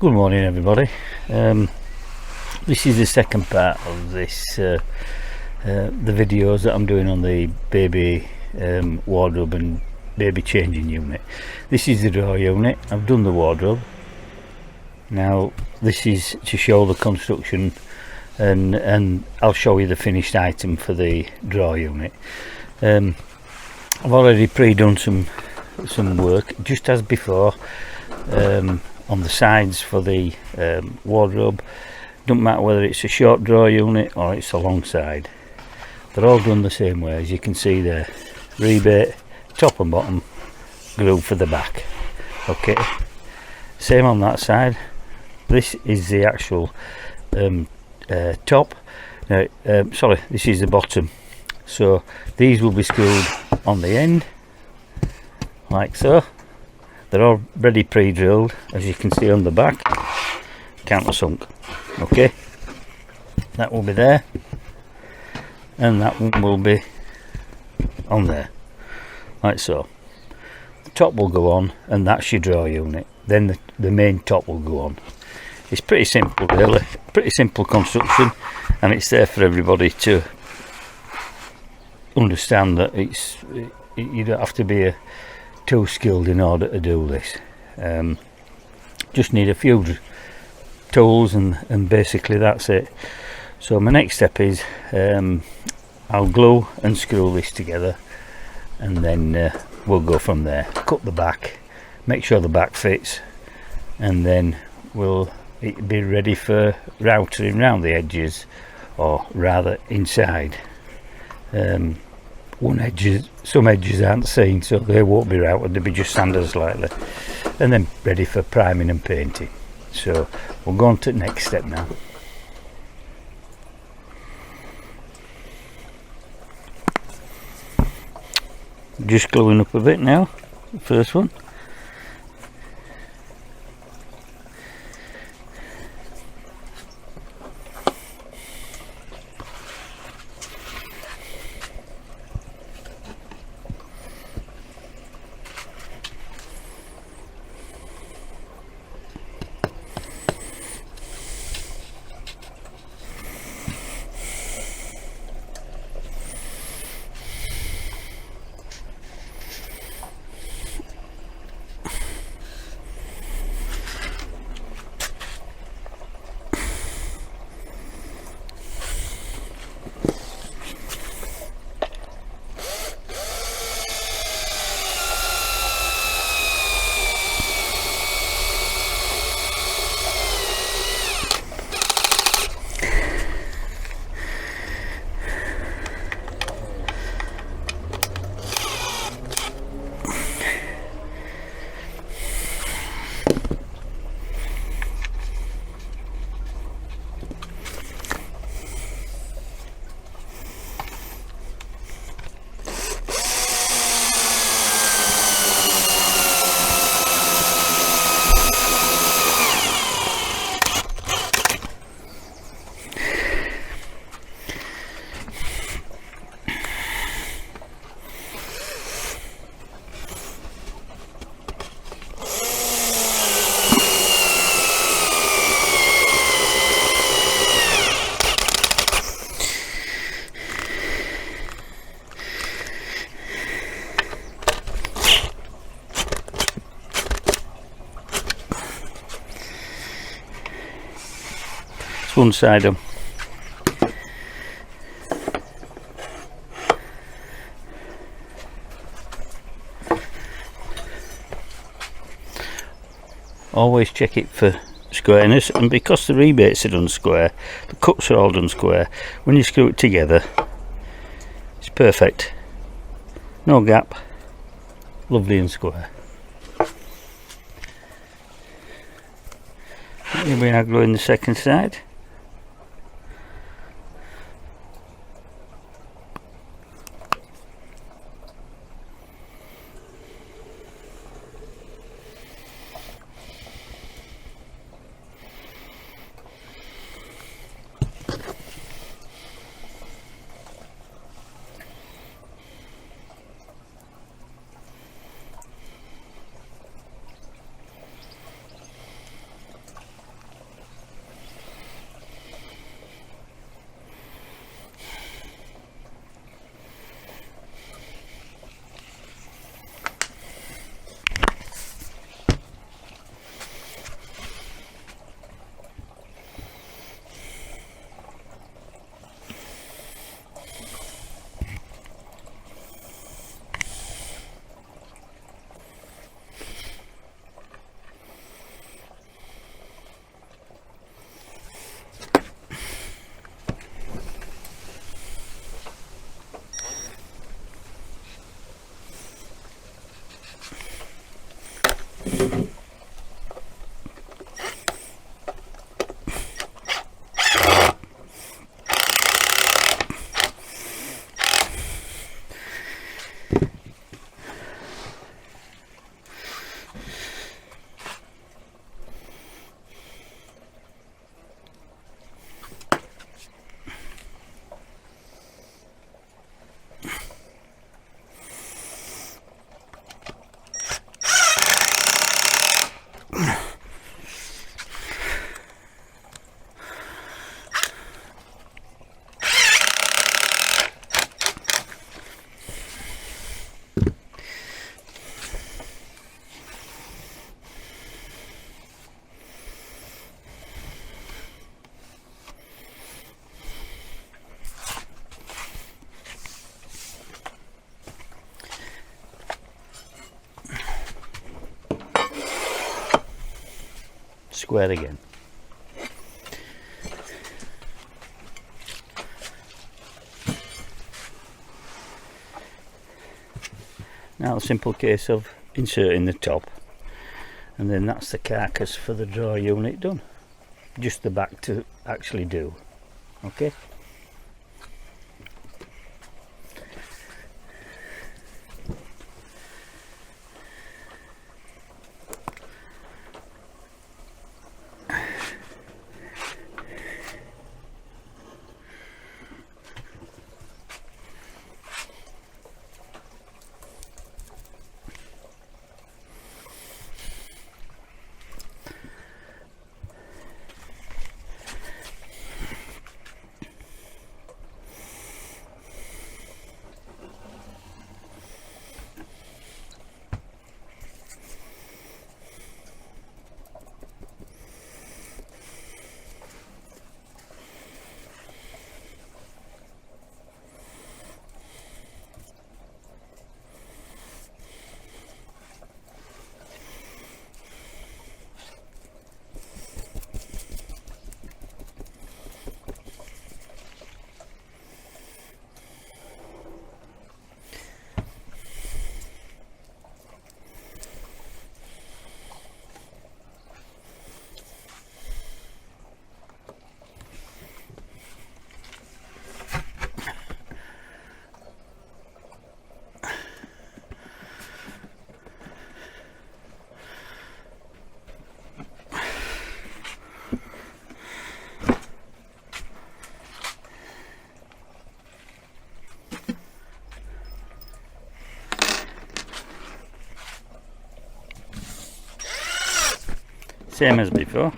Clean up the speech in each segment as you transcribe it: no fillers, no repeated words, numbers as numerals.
Good morning, everybody. This is the second part of this the videos that I'm doing on the baby wardrobe and baby changing unit. This is the drawer unit. I've done the wardrobe. Now this is to show the construction, and I'll show you the finished item for the drawer unit. I've already pre-done some work, just as before, on the sides for the wardrobe. Don't matter whether it's a short drawer unit or it's a long side, they're all done the same way. As you can see there, rebate top and bottom, glue for the back. Okay, same on that side. This is the actual top. Now, sorry, this is the bottom. So these will be screwed on the end like so. They're already pre-drilled, as you can see on the back, countersunk. Okay, that will be there, and that one will be on there, like so. The top will go on, and that's your drawer unit. Then the main top will go on. It's pretty simple, really. Pretty simple construction, and it's there for everybody to understand that you don't have to be too skilled in order to do this. Just need a few tools, and basically that's it. So my next step is I'll glue and screw this together, and then we'll go from there. Cut the back, make sure the back fits, and then it'll be ready for routering around the edges, or rather inside. Some edges aren't seen, so they won't be routed, they'll be just sanded slightly, and then ready for priming and painting. So we'll go on to the next step now. Just gluing up a bit now, the first one. One side up. Always check it for squareness, and because the rebates are done square, the cuts are all done square, when you screw it together it's perfect, no gap, lovely and square. Here we are gluing the second side. square again. Now a simple case of inserting the top, and then that's the carcass for the draw unit done. Just the back to actually do. Okay. Same as before.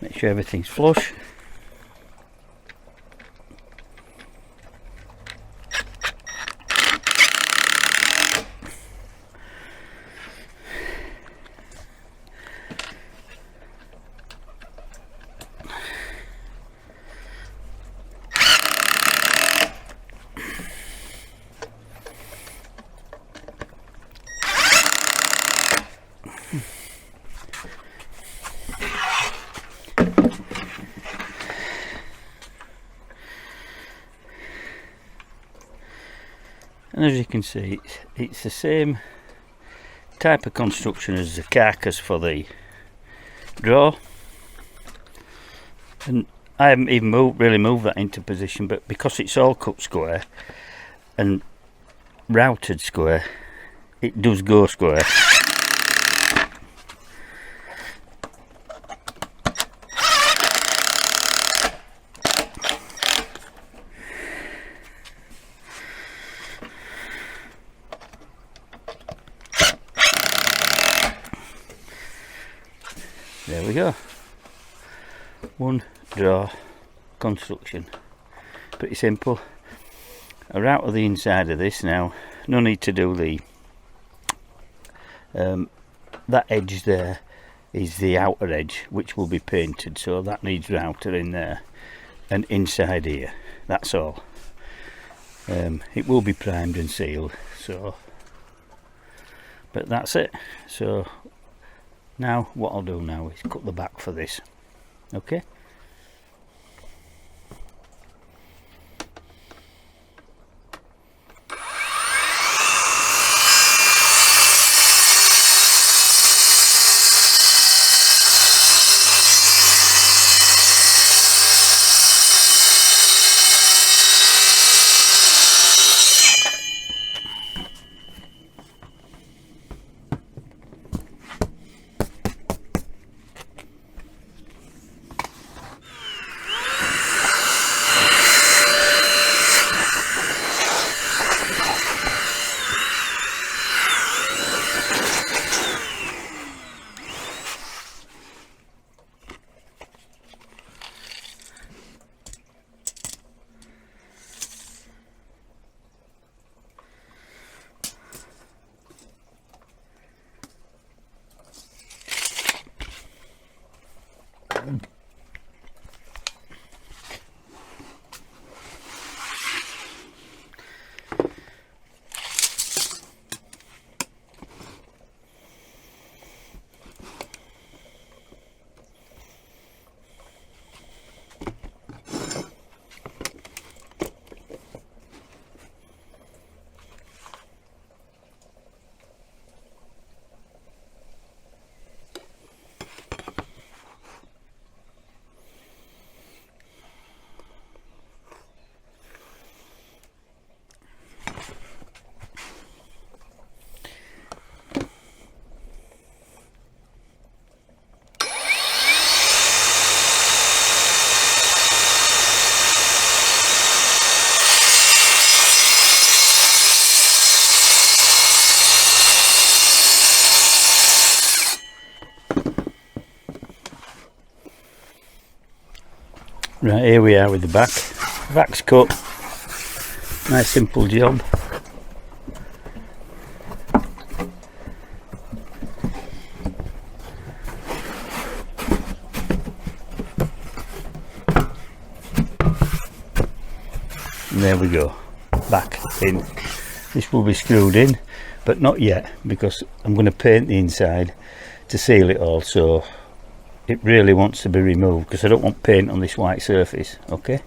Make sure everything's flush. And as you can see, it's the same type of construction as the carcass for the draw, and I haven't even really moved that into position, but because it's all cut square and routed square, it does go square. There we go. One draw construction. Pretty simple. A route of the inside of this now. No need to do the that edge there is the outer edge, which will be painted, so that needs router in there, and inside here, that's all. It will be primed and sealed, so, but that's it. So now what I'll do now is cut the back for this. Okay. Right, here we are with the back. Back's cut. Nice simple job. And there we go. Back in. This will be screwed in, but not yet, because I'm going to paint the inside to seal it all, so it really wants to be removed because I don't want paint on this white surface. Okay,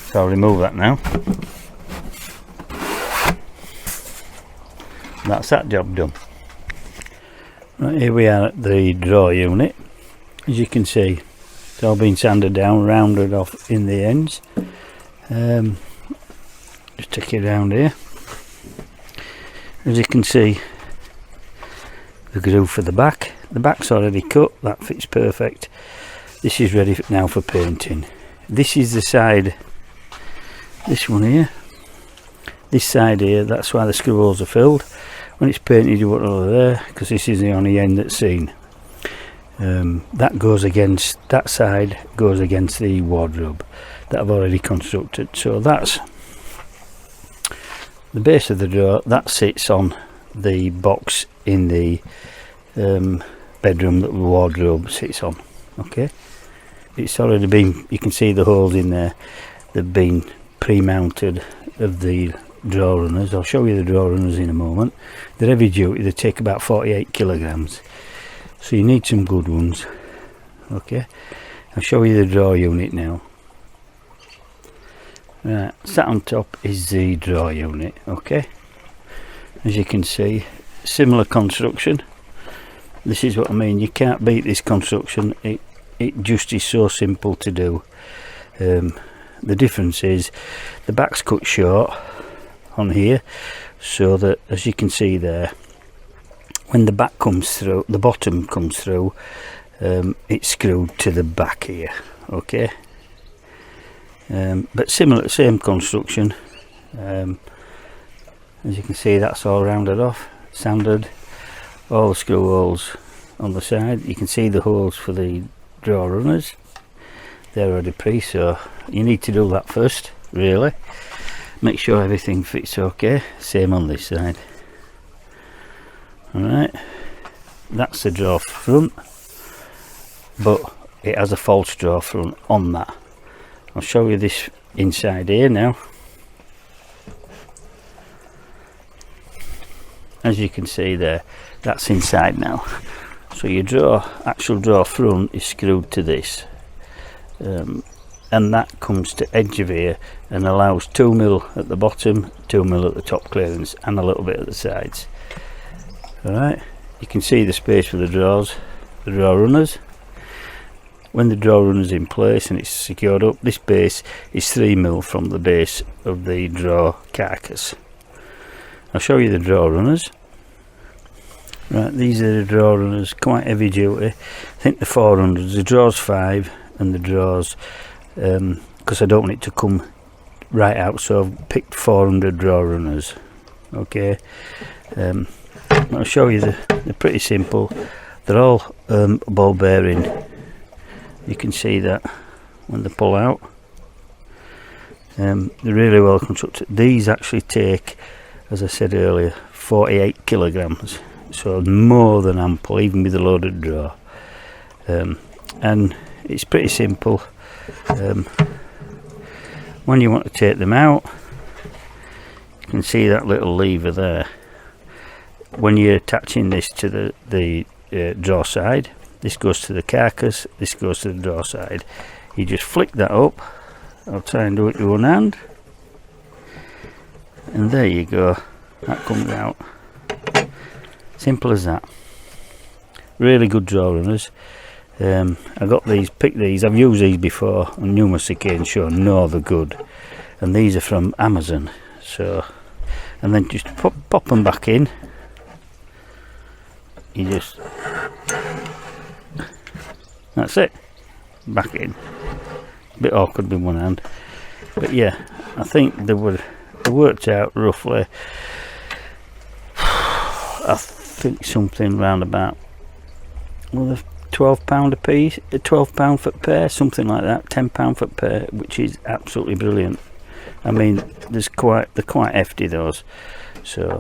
so I'll remove that now. That's that job done. Right, here we are at the drawer unit. As you can see, it's all been sanded down, rounded off in the ends. Just take it around here. As you can see, the groove for the back. The back's already cut, that fits perfect. This is ready now for painting. This is the side, this one here, this side here, that's why the screw holes are filled. When it's painted you won't know they're there, because this is the only end that's seen. That goes against, that side goes against the wardrobe that I've already constructed. So that's the base of the drawer, that sits on the box in the bedroom that the wardrobe sits on. Okay, it's already been, you can see the holes in there, they've been pre-mounted of the drawer runners. I'll show you the drawer runners in a moment. They're heavy duty, they take about 48 kilograms, so you need some good ones. Okay, I'll show you the drawer unit now. Right, sat on top is the drawer unit. Okay, as you can see, similar construction. This is what I mean, you can't beat this construction. It just is so simple to do. The difference is the back's cut short on here, so that, as you can see there, when the back comes through, the bottom comes through, it's screwed to the back here. Okay, but similar, same construction. As you can see, that's all rounded off, sanded. All the screw holes on the side. You can see the holes for the drawer runners, they're already pre, so you need to do that first, really. Make sure everything fits okay. Same on this side. Alright, that's the drawer front, but it has a false drawer front on that. I'll show you this inside here now. As you can see there, that's inside now. So your drawer, actual drawer front is screwed to this, and that comes to edge of here and allows 2mm at the bottom, 2mm at the top clearance, and a little bit at the sides. Alright, you can see the space for the drawers, the drawer runners. When the drawer runner's in place and it's secured up, this base is 3mm from the base of the drawer carcass. I'll show you the drawer runners. Right, these are the drawer runners, quite heavy duty. I think the 400s, the drawers 5 and the drawers, because I don't want it to come right out, so I've picked 400 drawer runners. Okay, I'll show you, they're pretty simple. They're all ball bearing. You can see that when they pull out. They're really well constructed. These actually take, as I said earlier, 48 kilograms, so more than ample, even with a loaded drawer. and it's pretty simple. When you want to take them out, you can see that little lever there. When you're attaching this to the drawer side, this goes to the carcass, this goes to the drawer side. You just flick that up. I'll try and do it with one hand, and there you go, that comes out. Simple as that. Really good drawer runners. I got these, picked these, I've used these before on numerous occasions, so I know they're good, and these are from Amazon. So, and then just pop them back in. You just, that's it, back in. A bit awkward with one hand, but yeah, I think they worked out roughly, I think something round about, well, they're £12 a piece, £12 for pair, something like that, £10 for pair, which is absolutely brilliant. I mean, they're quite hefty, those. So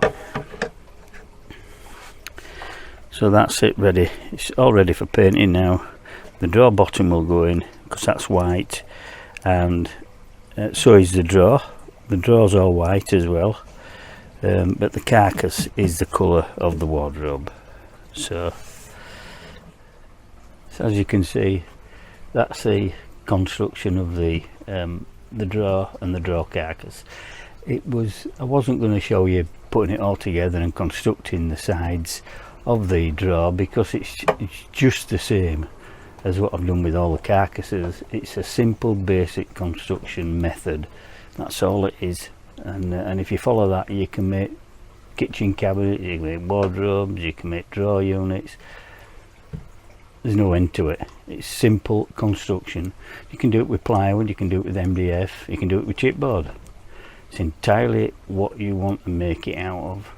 that's it, ready. It's all ready for painting now. The drawer bottom will go in because that's white, and so is the drawer. The drawer's all white as well, but the carcass is the colour of the wardrobe. So as you can see, that's the construction of the drawer and the drawer carcass. I wasn't going to show you putting it all together and constructing the sides of the drawer, because it's just the same as what I've done with all the carcasses. It's a simple basic construction method, that's all it is. And if you follow that, you can make kitchen cabinets, you can make wardrobes, you can make drawer units. There's no end to it. It's simple construction. You can do it with plywood, you can do it with MDF, you can do it with chipboard. It's entirely what you want to make it out of.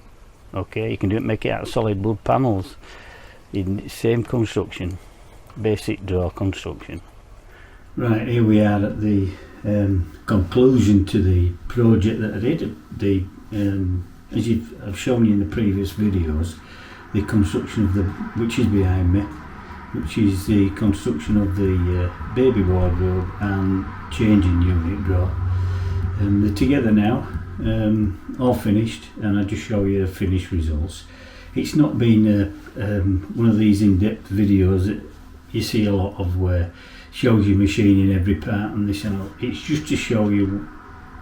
Okay, you can make it out of solid wood panels. Same construction, basic drawer construction. Right, here we are at the conclusion to the project that I did. As I've shown you in the previous videos, the construction of which is behind me, which is the construction of the baby wardrobe and changing unit drawer. They're together now, all finished, and I'll just show you the finished results. It's not been one of these in-depth videos that you see a lot of, where shows you machining every part and this and that. It's just to show you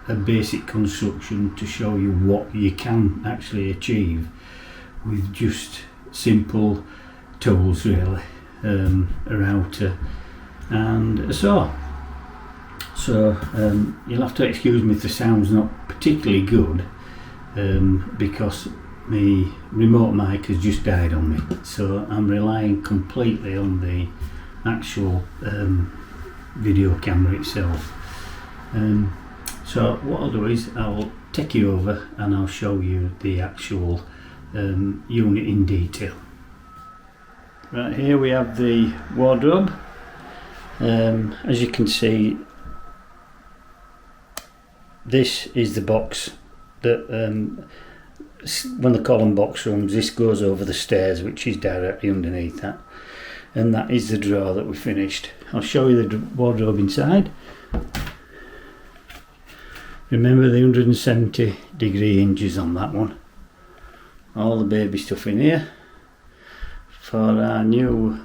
a basic construction, to show you what you can actually achieve with just simple tools, really. A router and a saw. So you'll have to excuse me if the sound's not particularly good, because my remote mic has just died on me, so I'm relying completely on the actual video camera itself. So what I'll do is I'll take you over and I'll show you the actual unit in detail. Right, here we have the wardrobe. As you can see, this is the box that when the column box runs, this goes over the stairs, which is directly underneath that, and that is the drawer that we finished. I'll show you the wardrobe inside. Remember the 170-degree hinges on that one. All the baby stuff in here for our new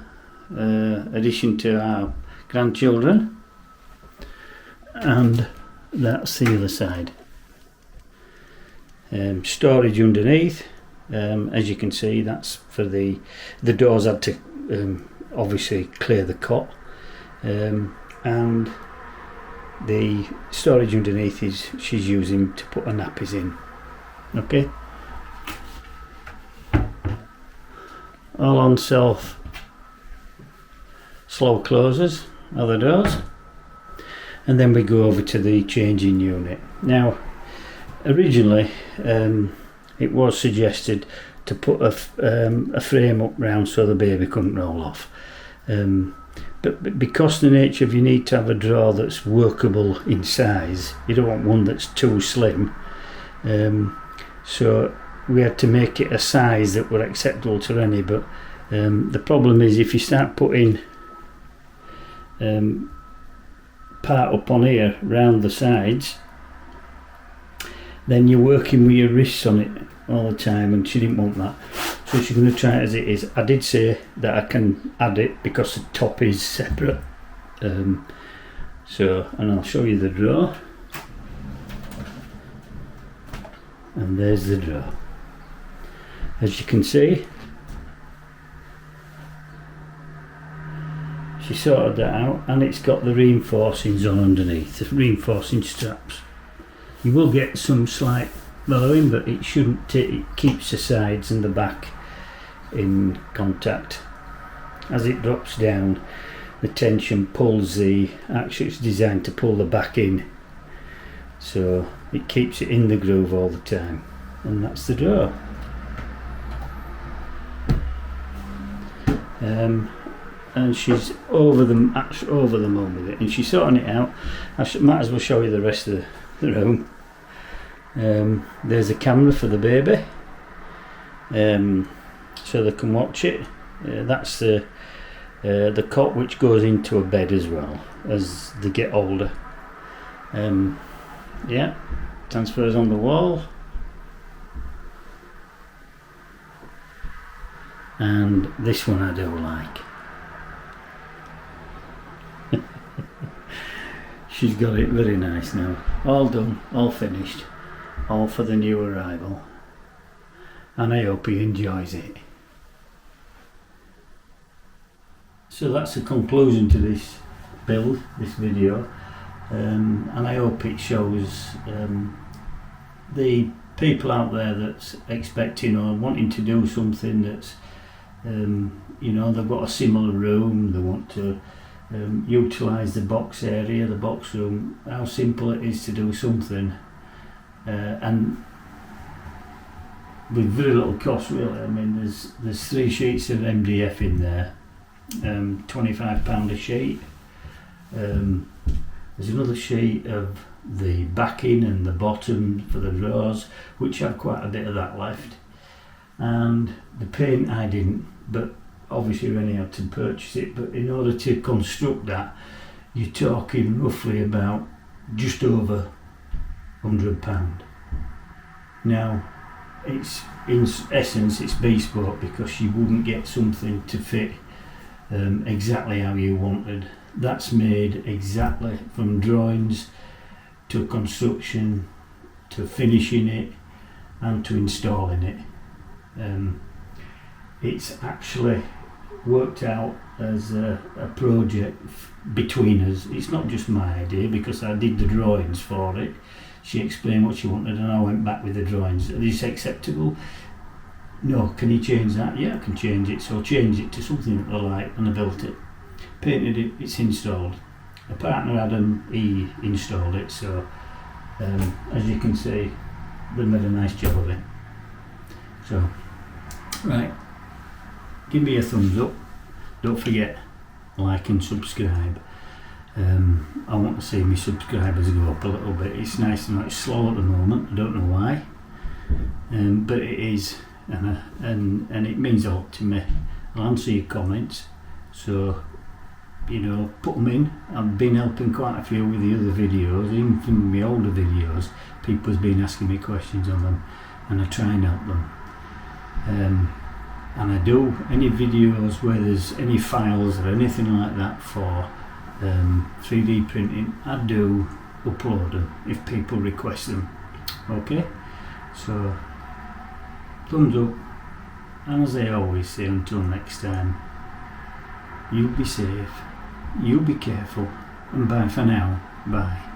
addition to our grandchildren, and that's the other side. Storage underneath, as you can see, that's for the doors. Had to obviously clear the cot, and the storage underneath is she's using to put her nappies in. Okay, all on self slow closers are the doors, and then we go over to the changing unit. Now, originally it was suggested to put a frame up round so the baby couldn't roll off, but because the nature of, you need to have a drawer that's workable in size, you don't want one that's too slim, so we had to make it a size that were acceptable to any. But the problem is, if you start putting part up on here round the sides, then you're working with your wrists on it all the time, and she didn't want that, so she's going to try it as it is. I did say that I can add it because the top is separate, so, and I'll show you the drawer, and there's the drawer. As you can see, she sorted that out, and it's got the reinforcings on underneath, the reinforcing straps. You will get some slight bellowing, but it shouldn't. It keeps the sides and the back in contact. As it drops down, the tension pulls the, actually it's designed to pull the back in, so it keeps it in the groove all the time. And that's the drawer. And she's over the moon with it, and she's sorting it out. Might as well show you the rest of the room. There's a camera for the baby, so they can watch it. That's the cot which goes into a bed as well as they get older. Yeah, transfers on the wall, and this one I do like. She's got it very nice now. All done, all finished, all for the new arrival. And I hope he enjoys it. So that's the conclusion to this build, this video. And I hope it shows the people out there that's expecting or wanting to do something that's, you know, they've got a similar room, they want to utilise the box area, the box room, how simple it is to do something, and with very little cost really. I mean, there's 3 sheets of MDF in there, £25 a sheet. There's another sheet of the backing and the bottom for the drawers, which have quite a bit of that left, and the paint I didn't, but obviously Rennie had to purchase it. But in order to construct that, you're talking roughly about just over £100. Now, it's in essence it's bespoke, because you wouldn't get something to fit exactly how you wanted. That's made exactly from drawings to construction to finishing it and to installing it. It's actually worked out as a project between us. It's not just my idea, because I did the drawings for it. She explained what she wanted and I went back with the drawings. Are these acceptable? No. Can you change that? Yeah, I can change it. So I changed it to something that I like, and I built it, painted it, it's installed. A partner Adam, he installed it, so as you can see, they made a nice job of it. So, right, give me a thumbs up, don't forget, like and subscribe. I want to see my subscribers go up a little bit. It's nice and it's slow at the moment, I don't know why, but it is, and it means a lot to me. I'll answer your comments, so you know, put them in. I've been helping quite a few with the other videos, even from my older videos. People's been asking me questions on them, and I try and help them. And I do any videos where there's any files or anything like that for 3D printing, I do upload them if people request them. Okay, so thumbs up, and as I always say, until next time, you be safe, you be careful, and bye for now. Bye.